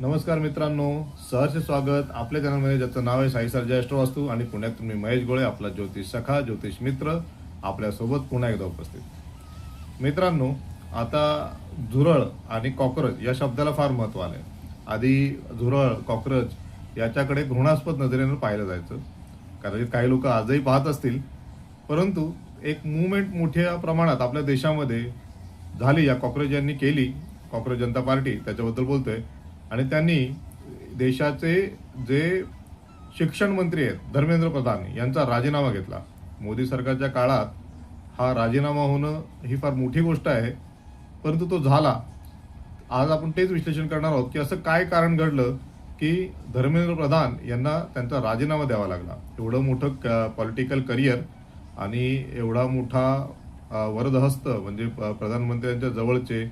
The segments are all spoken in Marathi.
नमस्कार मित्रांनो, सहर्ष स्वागत आपल्या चॅनलमध्ये, ज्याचं नाव आहे साई सर्जा ॲस्ट्रोवास्तू आणि पुण्यात मी महेश गोळे, आपला ज्योतिष सखा, ज्योतिष मित्र, आपल्यासोबत पुन्हा एकदा उपस्थित. मित्रांनो, आता झुरळ आणि कॉक्रोच या शब्दाला फार महत्त्व आलं आहे. आधी झुरळ, कॉक्रोच याच्याकडे घृणास्पद नजरेनं पाहिलं जायचं. कदाचित काही लोक आजही पाहत असतील, परंतु एक मूवमेंट मोठ्या प्रमाणात आपल्या देशामध्ये झाली, या कॉक्रोच यांनी केली. कॉक्रोच जनता पार्टी त्याच्याबद्दल बोलतोय. आणि त्यांनी देशाचे जे शिक्षण मंत्री आहेत धर्मेंद्र प्रधान यांचा राजीनामा घेतला. मोदी सरकारच्या काळात हा राजीनामा होणं ही फार मोठी गोष्ट आहे, परंतु तो झाला. आज आपण तेच विश्लेषण करणार आहोत की असं काय कारण घडलं की धर्मेंद्र प्रधान यांना त्यांचा राजीनामा द्यावा लागला. एवढं मोठं पॉलिटिकल करिअर आणि एवढा मोठा वरदहस्त म्हणजे प्रधानमंत्र्यांच्या जवळचे,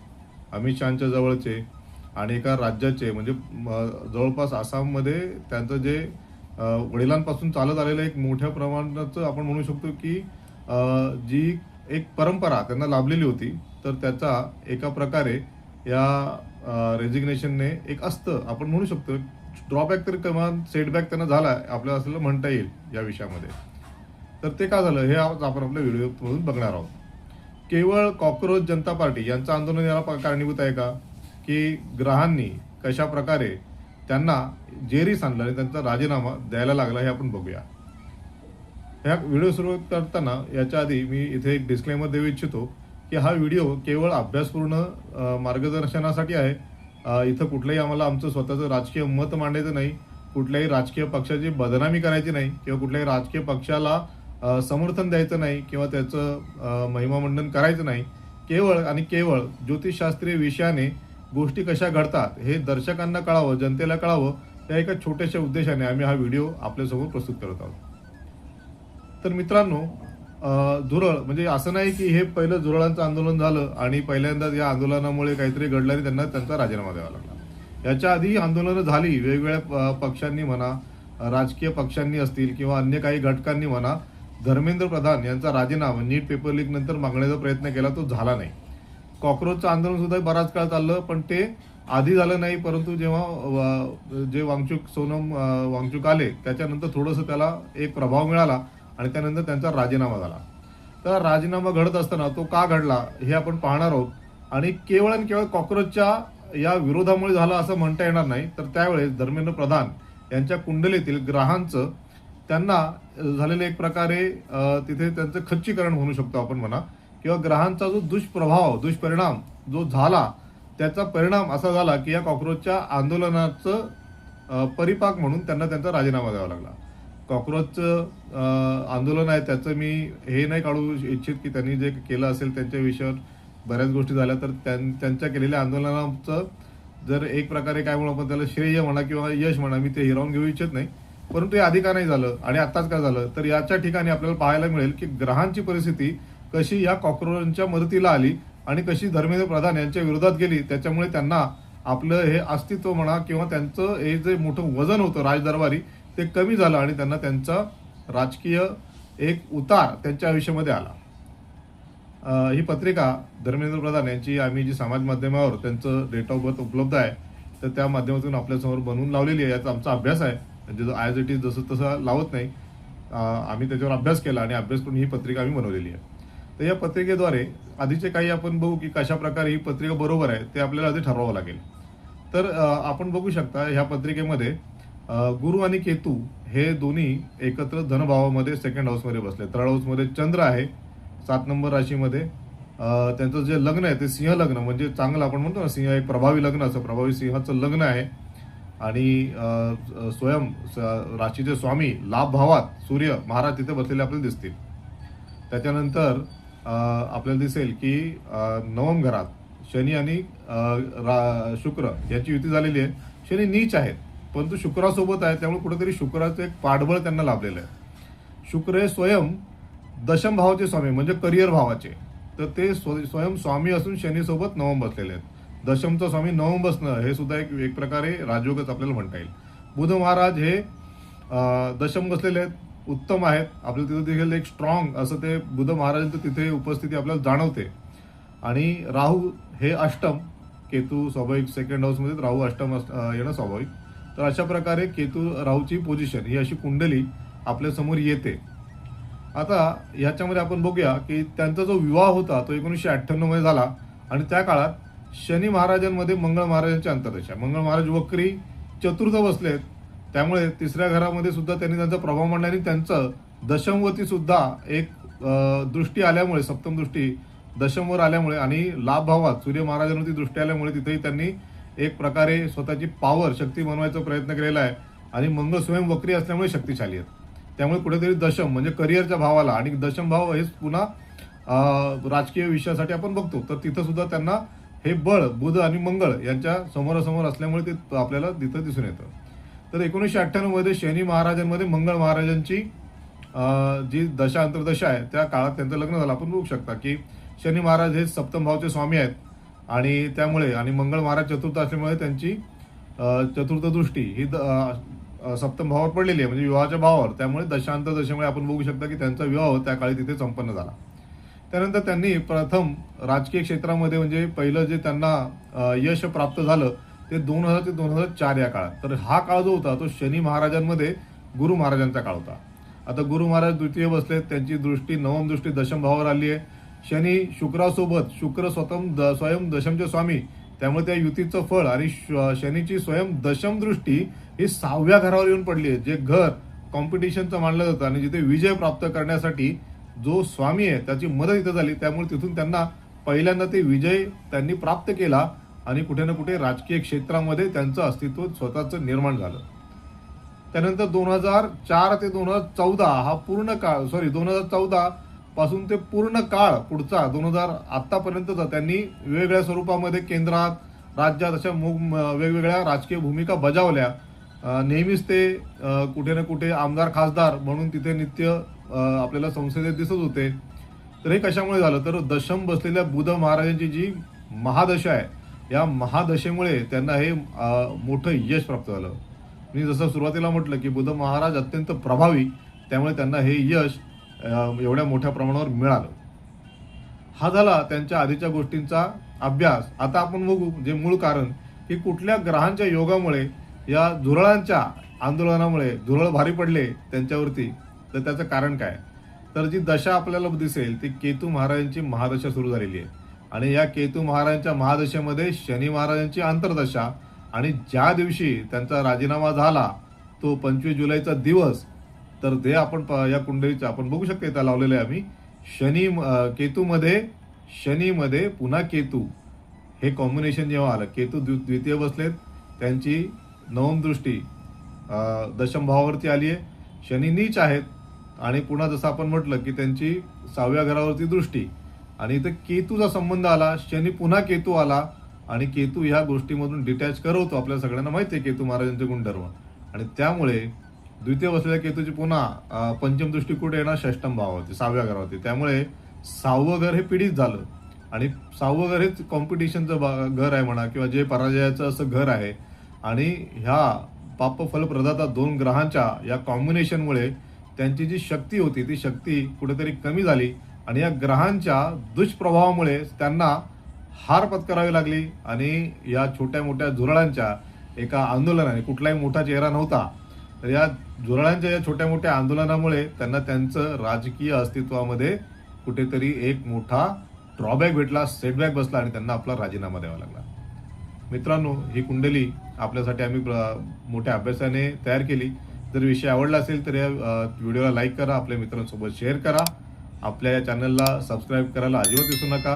अमित शहाच्या जवळचे आणि एका राज्याचे म्हणजे जवळपास आसाममध्ये त्यांचं जे वडिलांपासून चालत आलेलं एक मोठ्या प्रमाणाचं आपण म्हणू शकतो की जी एक परंपरा त्यांना लाभलेली होती, तर त्याचा एका प्रकारे या रेजिग्नेशनने एक असतं आपण म्हणू शकतो ड्रॉबॅक, तरी किमान सेटबॅक त्यांना झाला आपल्याला असं म्हणता येईल या विषयामध्ये. तर ते का झालं हे आज आपण आपल्या व्हिडिओमधून बघणार आहोत. केवळ कॉक्रोच जनता पार्टी यांचं आंदोलन याला कारणीभूत आहे का, की ग्रहांनी कशा प्रकारे त्यांना जेरीस आणलं आणि त्यांचा राजीनामा द्यायला लागला हे आपण बघूया. ह्या व्हिडिओ सुरू करताना याच्या आधी मी इथे एक डिस्क्लेमर देऊ इच्छितो की हा व्हिडिओ केवळ अभ्यासपूर्ण मार्गदर्शनासाठी आहे. इथं कुठलंही आम्हाला आमचं स्वतःचं राजकीय मत मांडायचं नाही, कुठल्याही राजकीय पक्षाची बदनामी करायची नाही किंवा कुठल्याही राजकीय पक्षाला समर्थन द्यायचं नाही किंवा त्याचं महिमामंडन करायचं नाही. केवळ आणि केवळ ज्योतिषशास्त्रीय विषयाने गोष्टी कशा घडतात हे दर्शकांना कळावं, जनतेला कळावं, त्या एका छोट्याशा उद्देशाने आम्ही हा व्हिडिओ आपल्यासमोर प्रस्तुत करत आहोत. तर मित्रांनो, झुरळ म्हणजे असं नाही की हे पहिलं झुरळांचं आंदोलन झालं आणि पहिल्यांदाच या आंदोलनामुळे काहीतरी घडलं आणि त्यांना त्यांचा राजीनामा द्यावा लागला. याच्या आधी आंदोलनं झाली, वेगवेगळ्या पक्षांनी म्हणा, राजकीय पक्षांनी असतील किंवा अन्य काही घटकांनी म्हणा, धर्मेंद्र प्रधान यांचा राजीनामा नीट पेपर लीक नंतर मागण्याचा प्रयत्न केला, तो झाला नाही. कॉक्रोचचं आंदोलन सुद्धा बराच काळ चाललं, पण ते आधी झालं नाही, परंतु जेव्हा जे सोनम वांगचुक आले त्याच्यानंतर थोडंसं त्याला एक प्रभाव मिळाला आणि त्यानंतर त्यांचा राजीनामा झाला. तर राजीनामा घडत असताना तो का घडला हे आपण पाहणार आहोत. आणि केवळ कॉक्रोचच्या या विरोधामुळे झाला असं म्हणता येणार नाही. तर त्यावेळेस धर्मेंद्र प्रधान यांच्या कुंडलीतील ग्रहांचं त्यांना झालेलं एक प्रकारे तिथे त्यांचं खच्चीकरण म्हणू शकतो आपण म्हणा, किंवा ग्रहांचा जो दुष्परिणाम जो झाला त्याचा परिणाम असा झाला की या कॉक्रोचच्या आंदोलनाचं परिपाक म्हणून त्यांना त्यांचा राजीनामा द्यावा लागला. कॉक्रोचचं आंदोलन आहे त्याचं मी हे नाही काढू इच्छित की त्यांनी जे केलं असेल त्यांच्या विषयावर बऱ्याच गोष्टी झाल्या, तर त्यांच्या केलेल्या आंदोलनाचं जर एक प्रकारे काय म्हणू आपण त्याला श्रेय म्हणा किंवा यश म्हणा, मी ते हिरावून घेऊ इच्छित नाही. परंतु हे आधी का नाही झालं आणि आत्ताच का झालं, तर याच्या ठिकाणी आपल्याला पाहायला मिळेल की ग्रहांची परिस्थिती कशी या कॉक्रोचच्या मदतीला आली आणि कशी धर्मेंद्र प्रधान यांच्या विरोधात गेली. त्याच्यामुळे त्यांना आपलं हे अस्तित्व म्हणा किंवा त्यांचं हे जे मोठं वजन होतं राजदरबारी ते कमी झालं आणि त्यांना त्यांचा राजकीय एक उतार त्यांच्या आयुष्यामध्ये आला. ही पत्रिका धर्मेंद्र प्रधान यांची आम्ही जी समाज माध्यमावर त्यांचं डेट ऑफ बर्थ उपलब्ध आहे तर त्या माध्यमातून आपल्यासमोर बनवून लावलेली आहे. याचा आमचा अभ्यास आहे, म्हणजे ॲज इट इज जसं तसं लावत नाही, आम्ही त्याच्यावर अभ्यास केला आणि अभ्यास करून ही पत्रिका आम्ही बनवलेली आहे. तर या पत्रिकेद्वारे आधीचे काही आपण बघू की कशा प्रकारे ही पत्रिका बरोबर आहे ते आपल्याला आधी ठरवावं लागेल. तर आपण बघू शकता ह्या पत्रिकेमध्ये गुरु आणि केतू हे दोन्ही एकत्र धनभावामध्ये सेकंड हाऊसमध्ये बसले. थर्ड हाऊसमध्ये चंद्र आहे 7 नंबर राशीमध्ये. त्यांचं जे लग्न आहे ते सिंह लग्न, म्हणजे चांगलं आपण म्हणतो ना सिंह एक प्रभावी लग्न, असं प्रभावी सिंहाचं लग्न आहे. आणि स्वयं राशीचे स्वामी लाभ भावात सूर्य महाराज तिथे बसलेले आपल्याला दिसतील. त्याच्यानंतर आपल्याला दिसेल की नवम घरात शनी आणि शुक्र याची युती झालेली आहे. शनी नीच आहेत परंतु शुक्रासोबत आहे, त्यामुळे कुठेतरी शुक्राचं एक पाठबळ त्यांना लाभलेलं आहे. शुक्र हे स्वयं दशम भावाचे स्वामी म्हणजे करिअर भावाचे, तर ते स्वयं स्वामी असून शनीसोबत नवम बसलेले आहेत. दशमचा स्वामी नवम बसणं हे सुद्धा एक प्रकारे राजयोगच आपल्याला म्हणता येईल. बुध महाराज हे दशम बसलेले आहेत, उत्तम आहेत. आपल्याला तिथं देखील एक स्ट्रॉंग असं ते बुध महाराजांचं तिथे उपस्थिती आपल्याला जाणवते. आणि राहू हे अष्टम केतू स्वाभाविक सेकंड हाऊसमध्ये, राहू अष्टम येणं स्वाभाविक. तर अशा प्रकारे केतू राहूची पोझिशन ही अशी कुंडली आपल्या समोर येते. आता ह्याच्यामध्ये आपण बघूया की त्यांचा जो विवाह होता तो 1998 मध्ये झाला आणि त्या काळात शनी महाराजांमध्ये मंगळ महाराजांची अंतर्दशा. मंगळ महाराज वक्री चतुर्थ बसलेत, त्यामुळे तिसऱ्या घरामध्ये सुद्धा त्यांनी त्यांचा प्रभाव मांडला आणि त्यांचं दशमवती सुद्धा एक दृष्टी आल्यामुळे, सप्तम दृष्टी दशमवर आल्यामुळे आणि लाभ भावात सूर्य महाराजांवरती दृष्टी आल्यामुळे तिथेही त्यांनी एक प्रकारे स्वतःची पॉवर शक्ती बनवायचा प्रयत्न केलेला आहे. आणि मंगळ स्वयं वक्री असल्यामुळे शक्तिशाली आहेत. त्यामुळे कुठेतरी दशम म्हणजे करिअरच्या भावाला, आणि दशम भाव हेच पुन्हा राजकीय विषयासाठी आपण बघतो, तर तिथं सुद्धा त्यांना हे बळ बुध आणि मंगळ यांच्या समोरासमोर असल्यामुळे ते आपल्याला तिथं दिसून येतं. तर 1998 मध्ये शनी महाराजांमध्ये मंगळ महाराजांची जी दशा अंतर्दशा आहे त्या काळात त्यांचं लग्न झालं. आपण बघू शकता की शनी महाराज हे सप्तम भावचे स्वामी आहेत आणि त्यामुळे, आणि मंगळ महाराज चतुर्थ असल्यामुळे त्यांची चतुर्थ दृष्टी ही सप्तम भावावर पडलेली आहे, म्हणजे विवाहाच्या भावावर. त्यामुळे दशांतरदशेमुळे आपण बघू शकता की त्यांचा विवाह त्या काळी तिथे संपन्न झाला. त्यानंतर त्यांनी प्रथम राजकीय क्षेत्रामध्ये म्हणजे पहिलं जे त्यांना यश प्राप्त झालं ते 2000 ते 2004 या काळात. तर हा काळ जो होता तो शनी महाराजांमध्ये गुरु महाराजांचा काळ होता. आता गुरु महाराज द्वितीय बसलेत, त्यांची दृष्टी नवम दृष्टी दशम भावावर आली आहे. शनी शुक्रासोबत, शुक्र स्वयं दशमचे स्वामी, त्यामुळे त्या युतीचं फळ आणि शनीची स्वयं दशम दृष्टी ही 6व्या घरावर येऊन पडली आहे, जे घर कॉम्पिटिशनचं मानलं जातं आणि जिथे विजय प्राप्त करण्यासाठी जो स्वामी आहे त्याची मदत इथं झाली. त्यामुळे तिथून त्यांना पहिल्यांदा ते विजय त्यांनी प्राप्त केला आणि कुठे ना कुठे राजकीय क्षेत्रामध्ये त्यांचं अस्तित्व स्वतःचं निर्माण झालं. त्यानंतर 2004 ते 2014 हा पूर्ण काळ, 2014 पासून ते पूर्ण काळ पुढचा 2000 आतापर्यंतचा त्यांनी वेगवेगळ्या स्वरूपामध्ये केंद्रात राज्यात अशा वेगवेगळ्या राजकीय भूमिका बजावल्या. नेहमीच ते कुठे ना कुठे आमदार खासदार म्हणून तिथे नित्य आपल्याला संसदेत दिसत होते. तर हे कशामुळे झालं, तर दशम बसलेल्या बुध महाराजांची जी महादशा आहे या महादशेमुळे त्यांना हे मोठं यश प्राप्त झालं. मी जसं सुरुवातीला म्हटलं की बुध महाराज अत्यंत प्रभावी, त्यामुळे त्यांना हे यश एवढ्या मोठ्या प्रमाणावर मिळालं. हा झाला त्यांच्या आधीच्या गोष्टींचा अभ्यास. आता आपण बघू जे मूळ कारण की कुठल्या ग्रहांच्या योगामुळे या झुरळांच्या आंदोलनामुळे झुरळ भारी पडले त्यांच्यावरती, तर त्याचं कारण काय. तर जी दशा आपल्याला दिसेल ती केतू महाराजांची महादशा सुरू झालेली आहे आणि या केतू महाराजांच्या महादशेमध्ये शनी महाराजांची अंतर्दशा, आणि ज्या दिवशी त्यांचा राजीनामा झाला तो 25 जुलैचा दिवस, तर ते आपण या कुंडलीचं आपण बघू शकतो इथं लावलेलं आहे आम्ही. शनीमध्ये पुन्हा केतू हे कॉम्बिनेशन जेव्हा आलं, केतू द्वितीय बसलेत, त्यांची नवम दृष्टी दशम भावावरती आली आहे. शनी नीच आहेत आणि पुन्हा जसं आपण म्हटलं की त्यांची 6व्या घरावरती दृष्टी, आणि इथं केतूचा संबंध आला, शनी पुन्हा केतू आला आणि केतू ह्या गोष्टीमधून डिटॅच करवतो. आपल्या सगळ्यांना माहिती आहे केतू महाराजांचे गुणधर्म, आणि त्यामुळे द्वितीय बसलेल्या केतूची पुन्हा पंचम दृष्टी कुठे येणार, षष्टम भावावरती, 6व्या घरावरती. त्यामुळे 6वं घर हे पीडित झालं आणि 6वं घर हेच कॉम्पिटिशनचं घर आहे म्हणा, किंवा जे पराजयाचं असं घर आहे. आणि ह्या पाप फलप्रदाता 2 ग्रहांच्या या कॉम्बिनेशनमुळे त्यांची जी शक्ती होती ती शक्ती कुठेतरी कमी झाली आणि या ग्रहांच्या दुष्प्रभावामुळे त्यांना हार पत्करावी लागली. आणि या छोट्या मोठ्या झुरळांच्या एका आंदोलनाने, कुठलाही मोठा चेहरा नव्हता, तर या झुरळांच्या या छोट्या मोठ्या आंदोलनामुळे त्यांना त्यांचं राजकीय अस्तित्वामध्ये कुठेतरी एक मोठा ड्रॉबॅक भेटला, सेटबॅक बसला आणि त्यांना आपला राजीनामा द्यावा लागला. मित्रांनो, ही कुंडली आपल्यासाठी आम्ही मोठ्या अभ्यासाने तयार केली. जर विषय आवडला असेल तर या व्हिडिओला लाईक करा, आपल्या मित्रांसोबत शेअर करा, आपल्या या चॅनलला सबस्क्राईब करायला अजिबात विसरू नका.